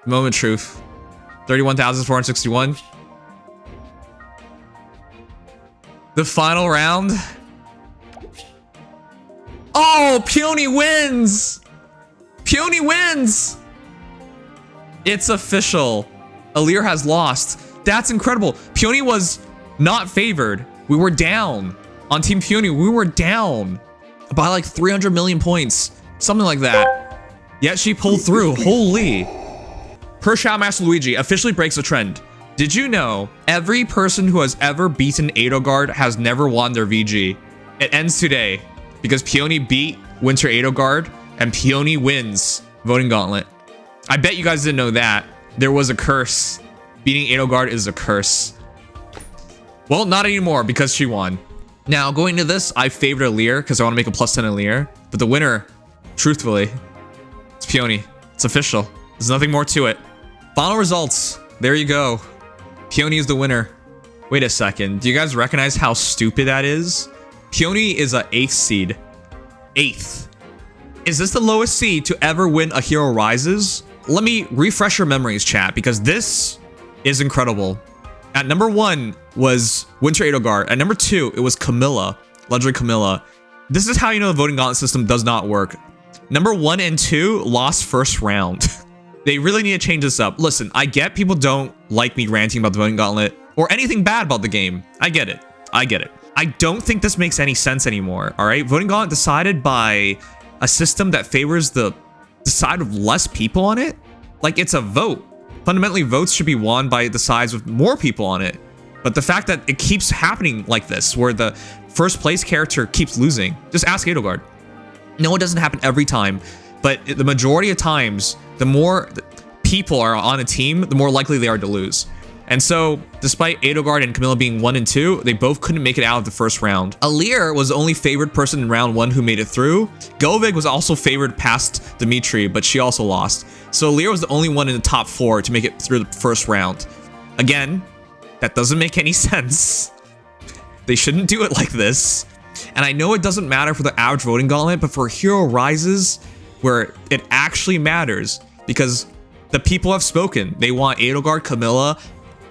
Moment of truth. 31,461. The final round. Oh, Peony wins! Peony wins! It's official. Alear has lost. That's incredible. Peony was not favored. We were down. On Team Peony, we were down by like 300 million points. Something like that. Yet she pulled through. Holy. Pershao Master Luigi officially breaks the trend. Did you know every person who has ever beaten Edelgard has never won their VG? It ends today because Peony beat Winter Edelgard and Peony wins Voting Gauntlet. I bet you guys didn't know that. There was a curse. Beating Edelgard is a curse. Well, not anymore because she won. Now, going into this, I favored Alear because I want to make a +10 Alear. But the winner, truthfully, it's Peony. It's official. There's nothing more to it. Final results. There you go. Peony is the winner. Wait a second. Do you guys recognize how stupid that is? Peony is a 8th seed. 8th. Is this the lowest seed to ever win a Hero Rises? Let me refresh your memories, chat, because this is incredible. At number 1 was Winter Edelgard. At number 2, it was Camilla, Legendary Camilla. This is how you know the Voting Gauntlet system does not work. Number 1 and 2 lost first round. They really need to change this up. Listen, I get people don't like me ranting about the Voting Gauntlet or anything bad about the game. I get it. I get it. I don't think this makes any sense anymore, all right? Voting Gauntlet decided by a system that favors the side of less people on it. Like, it's a vote. Fundamentally, votes should be won by the sides with more people on it. But the fact that it keeps happening like this, where the first place character keeps losing, just ask Edelgard. No, it doesn't happen every time, but the majority of times, the more people are on a team, the more likely they are to lose. And so, despite Edelgard and Camilla being 1 and 2, they both couldn't make it out of the first round. Alear was the only favored person in round 1 who made it through. Govig was also favored past Dimitri, but she also lost. So Alear was the only one in the top 4 to make it through the first round. Again, that doesn't make any sense. They shouldn't do it like this. And I know it doesn't matter for the average Voting Gauntlet, but for Hero Rises, where it actually matters, because the people have spoken. They want Edelgard, Camilla,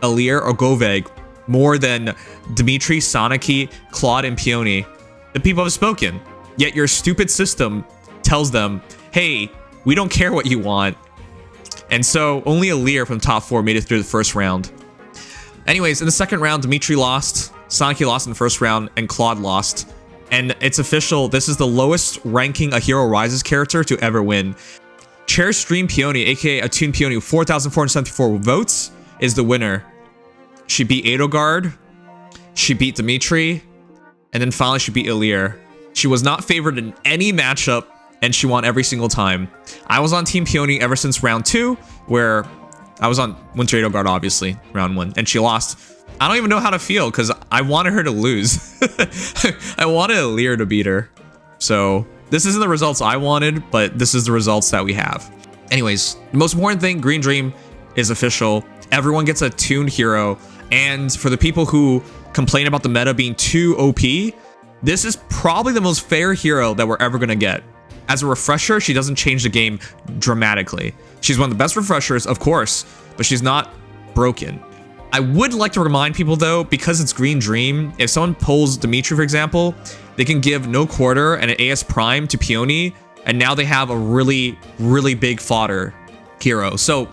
Alear, or Govig more than Dimitri, Soniki, Claude, and Peony. The people have spoken. Yet your stupid system tells them, hey, we don't care what you want. And so only Alear from the top 4 made it through the first round. Anyways, in the second round, Dimitri lost, Soniki lost in the first round, and Claude lost. And it's official, this is the lowest ranking a Hero Rises character to ever win. Chairstream Peony, aka Attune Peony, with 4,474 votes, is the winner. She beat Edelgard, she beat Dimitri, and then finally she beat Alear. She was not favored in any matchup, and she won every single time. I was on Team Peony ever since round 2, where I was on Winter Edelgard, obviously, round 1, and she lost. I don't even know how to feel, because I wanted her to lose. I wanted Alear to beat her. So, this isn't the results I wanted, but this is the results that we have. Anyways, the most important thing, Green Dream is official. Everyone gets a tuned hero, and for the people who complain about the meta being too OP, this is probably the most fair hero that we're ever gonna get. As a refresher, she doesn't change the game dramatically. She's one of the best refreshers, of course, but she's not broken. I would like to remind people though, because it's Green Dream, if someone pulls Dimitri, for example, they can give no quarter and an AS Prime to Peony, and now they have a really, really big fodder hero. So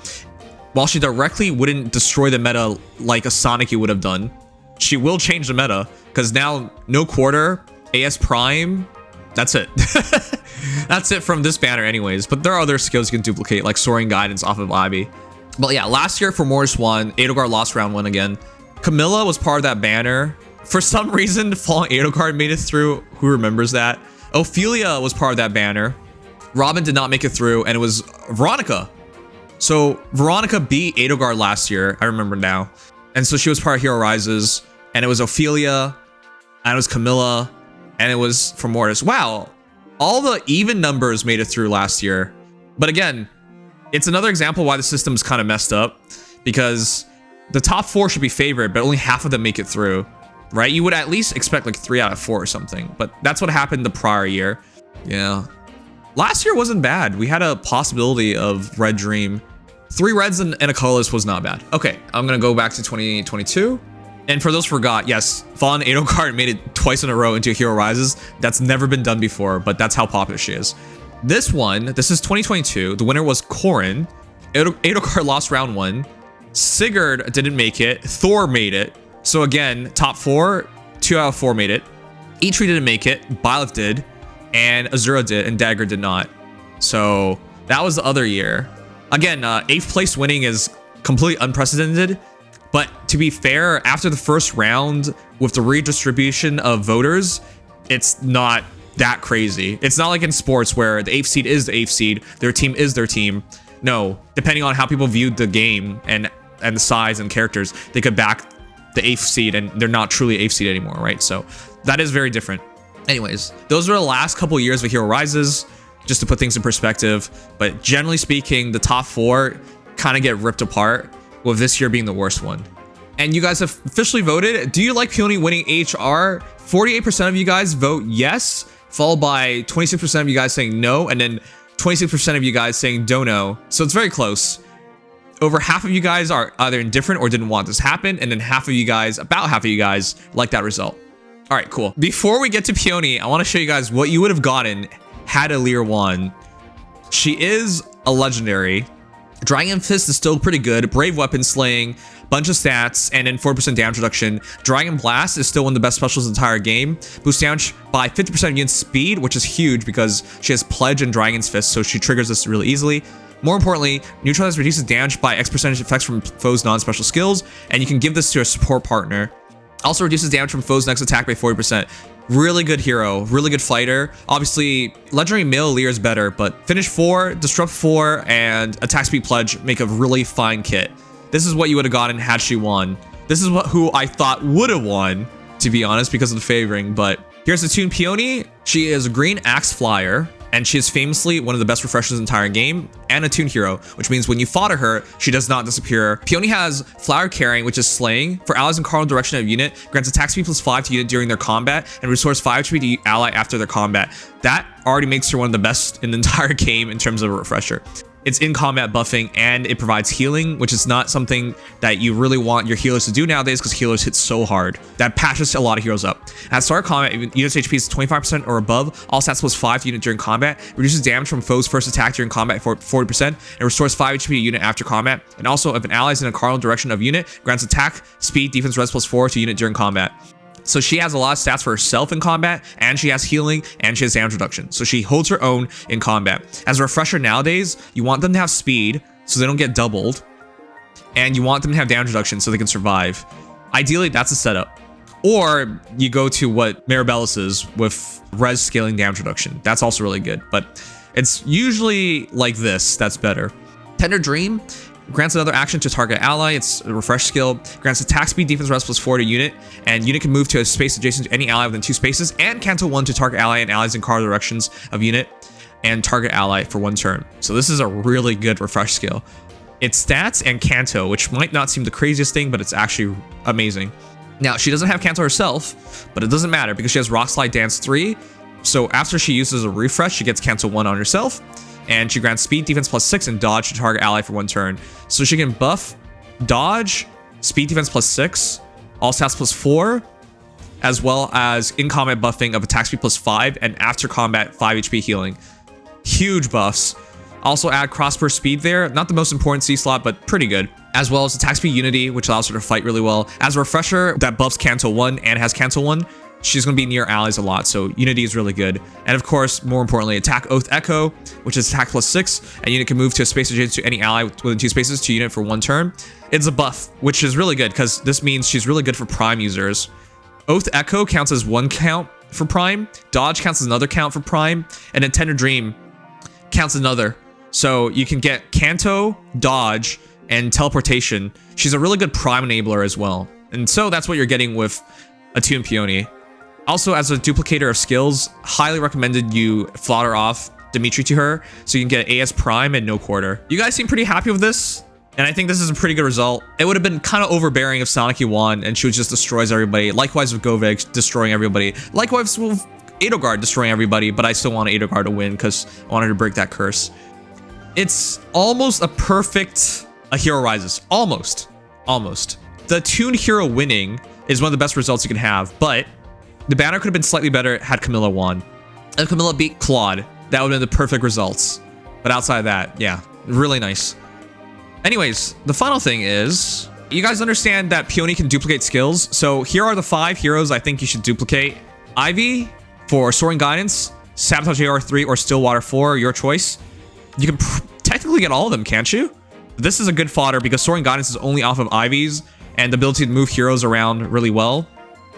while she directly wouldn't destroy the meta like a Soniki would have done, she will change the meta, because now no quarter, AS Prime, that's it. That's it from this banner anyways, but there are other skills you can duplicate, like Soaring Guidance off of Abby. But yeah, last year for Mortis 1, Edelgard lost round 1 again. Camilla was part of that banner. For some reason, Fallen Edelgard made it through. Who remembers that? Ophelia was part of that banner. Robin did not make it through, and it was Veronica. So Veronica beat Edelgard last year, I remember now. And so she was part of Hero Rises, and it was Ophelia, and it was Camilla, and it was for Mortis. Wow, all the even numbers made it through last year. But again, it's another example why the system's kind of messed up, because the top 4 should be favored, but only half of them make it through, right? You would at least expect like 3 out of 4 or something, but that's what happened the prior year. Yeah. Last year wasn't bad. We had a possibility of Red Dream. 3 reds and a colorless was not bad. Okay, I'm gonna go back to 2022. And for those who forgot, yes, Vaughn Edelgard made it twice in a row into Hero Rises. That's never been done before, but that's how popular she is. This is 2022. The winner was Corrin. Edelgard lost round 1. Sigurd didn't make it. Thor made it. So again, top 4, 2 out of 4 made it. Eitri didn't make it. Byleth did. And Azura did, and Dagger did not. So that was the other year. Again, 8th place winning is completely unprecedented. But to be fair, after the first round, with the redistribution of voters, it's not that crazy. It's not like in sports where the 8th seed is the 8th seed, their team is their team. No, depending on how people viewed the game and the size and characters, they could back the 8th seed and they're not truly 8th seed anymore, right? So that is very different. Anyways, those are the last couple of years of Hero Rises, just to put things in perspective. But generally speaking, the top 4 kind of get ripped apart, with this year being the worst one. And you guys have officially voted. Do you like Peony winning HR? 48% of you guys vote yes, followed by 26% of you guys saying no, and then 26% of you guys saying don't know. So it's very close. Over half of you guys are either indifferent or didn't want this to happen, and then about half of you guys like that result. All right, cool. Before we get to Peony, I want to show you guys what you would have gotten had Alear won. She is a legendary. Dragon Fist is still pretty good. Brave Weapon Slaying, bunch of stats, and then 4% damage reduction. Dragon Blast is still one of the best specials in the entire game. Boosts damage by 50% unit speed, which is huge because she has Pledge and Dragon's Fist, so she triggers this really easily. More importantly, Neutralize reduces damage by X percentage effects from foes' non-special skills, and you can give this to a support partner. Also reduces damage from foes' next attack by 40%. Really good hero, really good fighter. Obviously, Legendary Male Alear is better, but Finish 4, Disrupt 4, and Attack Speed Pledge make a really fine kit. This is what you would have gotten had she won. This is who I thought would have won, to be honest, because of the favoring. But here's the Toon Peony. She is a green axe flyer, and she is famously one of the best refreshers in the entire game, and a Toon hero, which means when you fodder her, she does not disappear. Peony has Flower Carrying, which is Slaying. For allies in cardinal direction of unit, grants attack speed +5 to unit during their combat, and restores 5 HP to ally after their combat. That already makes her one of the best in the entire game in terms of a refresher. It's in combat buffing, and it provides healing, which is not something that you really want your healers to do nowadays because healers hit so hard. That patches a lot of heroes up. At start of combat, unit's HP is 25% or above, all stats +5 to unit during combat, reduces damage from foes' first attack during combat for 40%, and restores 5 HP to unit after combat. And also, if an ally is in a cardinal direction of unit, grants attack, speed, defense, res +4 to unit during combat. So she has a lot of stats for herself in combat, and she has healing, and she has damage reduction. So she holds her own in combat. As a refresher nowadays, you want them to have speed so they don't get doubled, and you want them to have damage reduction so they can survive. Ideally, that's a setup. Or you go to what Mirabellis is with res scaling damage reduction. That's also really good, but it's usually like this that's better. Tender Dream grants another action to target ally. It's a refresh skill. Grants attack speed, defense, res +4 to unit, and unit can move to a space adjacent to any ally within 2 spaces, and Canto 1 to target ally and allies in cardinal directions of unit, and target ally for 1 turn. So this is a really good refresh skill. It's stats and Canto, which might not seem the craziest thing, but it's actually amazing. Now, she doesn't have Canto herself, but it doesn't matter because she has Rock Slide Dance 3. So after she uses a refresh, she gets Canto 1 on herself. And she grants speed, defense +6, and dodge to target ally for 1 turn. So she can buff dodge, speed, defense +6, all stats +4, as well as in combat buffing of attack speed +5, and after combat 5 HP healing. Huge buffs. Also add crossburst speed there, not the most important C slot, but pretty good. As well as attack speed unity, which allows her to fight really well. As a refresher that buffs Canto 1 and has Canto 1, she's going to be near allies a lot, so unity is really good. And of course, more importantly, attack Oath Echo, which is attack +6, and unit can move to a space adjacent to any ally within 2 spaces to unit for 1 turn. It's a buff, which is really good because this means she's really good for Prime users. Oath Echo counts as 1 count for Prime, Dodge counts as another count for Prime, and then Tender Dream counts another. So you can get Canto, Dodge, and Teleportation. She's a really good Prime enabler as well. And so that's what you're getting with a Toon Peony. Also, as a duplicator of skills, highly recommended you fodder off Dimitri to her so you can get AS Prime and no quarter. You guys seem pretty happy with this, and I think this is a pretty good result. It would have been kind of overbearing if Soniki won and she just destroys everybody. Likewise with Goveg destroying everybody. Likewise with Edelgard destroying everybody, but I still want Edelgard to win because I wanted to break that curse. It's almost a perfect A Hero Rises. Almost. The tuned hero winning is one of the best results you can have, but the banner could have been slightly better had Camilla won. If Camilla beat Claude, that would have been the perfect results. But outside of that, yeah, really nice. Anyways, the final thing is, you guys understand that Peony can duplicate skills. So here are the 5 heroes I think you should duplicate. Ivy for Soaring Guidance, Sabotage AR3, or Stillwater 4, your choice. You can technically get all of them, can't you? This is a good fodder because Soaring Guidance is only off of Ivy's and the ability to move heroes around really well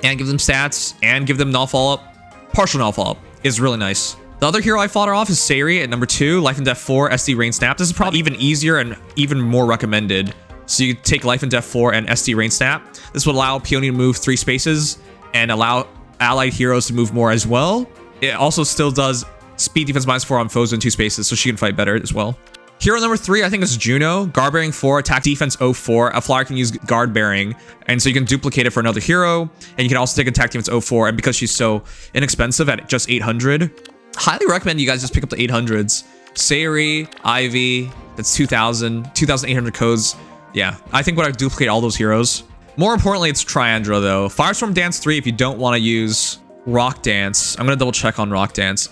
and give them stats and give them null follow-up. Partial null follow-up is really nice. The other hero I fodder off is Sayri at number 2, Life and Death 4, SD Rain Snap. This is probably even easier and even more recommended. So you take Life and Death 4 and SD Rain Snap. This would allow Peony to move 3 spaces and allow allied heroes to move more as well. It also still does speed defense -4 on foes in 2 spaces, so she can fight better as well. Hero number 3, I think, is Juno. Guard Bearing 4, attack defense 04. A flyer can use Guard Bearing, and so you can duplicate it for another hero. And you can also take attack defense 04, and because she's so inexpensive at just 800, highly recommend you guys just pick up the 800s. Sayri, Ivy, that's 2,800 codes. Yeah, I think what I would duplicate all those heroes. More importantly, it's Triandra, though. Firestorm Dance 3 if you don't want to use Rock Dance. I'm going to double check on Rock Dance.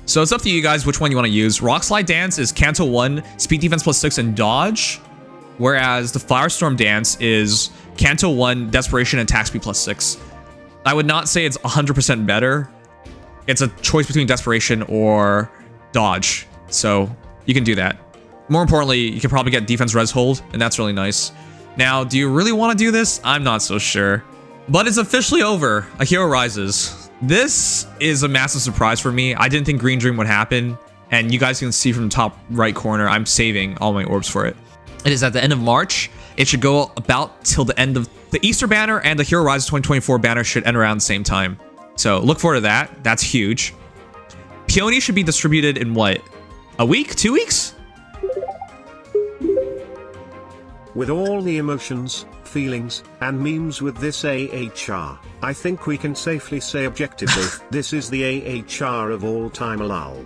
So it's up to you guys which one you want to use. Rock Slide Dance is Canto 1, Speed Defense +6, and Dodge. Whereas the Firestorm Dance is Canto 1, Desperation, and Attack Speed +6. I would not say it's 100% better. It's a choice between Desperation or Dodge. So you can do that. More importantly, you can probably get Defense Res Hold, and that's really nice. Now, do you really want to do this? I'm not so sure. But it's officially over. A Hero Rises. This is a massive surprise for me. I didn't think Green Dream would happen. And you guys can see from the top right corner, I'm saving all my orbs for it. It is at the end of March. It should go about till the end of the Easter banner, and the Hero Rises 2024 banner should end around the same time. So look forward to that. That's huge. Peony should be distributed in what? A week? 2 weeks? With all the emotions, feelings, and memes with this AHR, I think we can safely say objectively, this is the AHR of all time lol.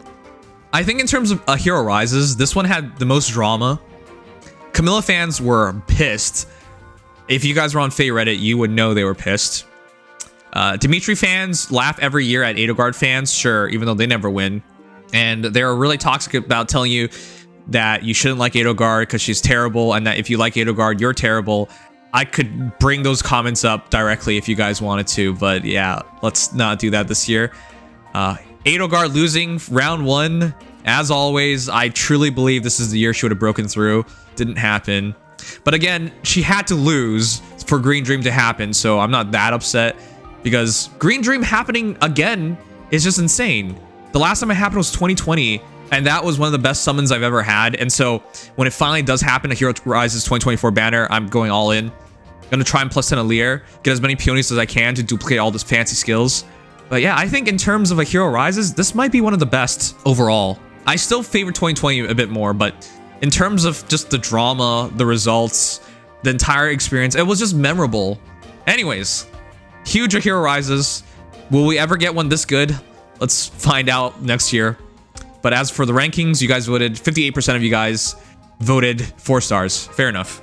I think in terms of A Hero Rises, this one had the most drama. Camilla fans were pissed. If you guys were on Faye Reddit, you would know they were pissed. Dimitri fans laugh every year at Edelgard fans, sure, even though they never win. And they're really toxic about telling you that you shouldn't like Edelgard because she's terrible, and that if you like Edelgard, you're terrible. I could bring those comments up directly if you guys wanted to, but yeah, let's not do that this year. Edelgard losing round 1, as always. I truly believe this is the year she would have broken through. Didn't happen. But again, she had to lose for Green Dream to happen, so I'm not that upset, because Green Dream happening again is just insane. The last time it happened was 2020, and that was one of the best summons I've ever had. And so when it finally does happen, a Hero Rises 2024 banner, I'm going all in. I'm gonna try and +10 Alear, get as many Peonies as I can to duplicate all those fancy skills. But yeah, I think in terms of a Hero Rises, this might be one of the best overall. I still favor 2020 a bit more, but in terms of just the drama, the results, the entire experience, it was just memorable. Anyways, huge A Hero Rises. Will we ever get one this good? Let's find out next year. But as for the rankings, you guys voted, 58% of you guys voted 4 stars. Fair enough.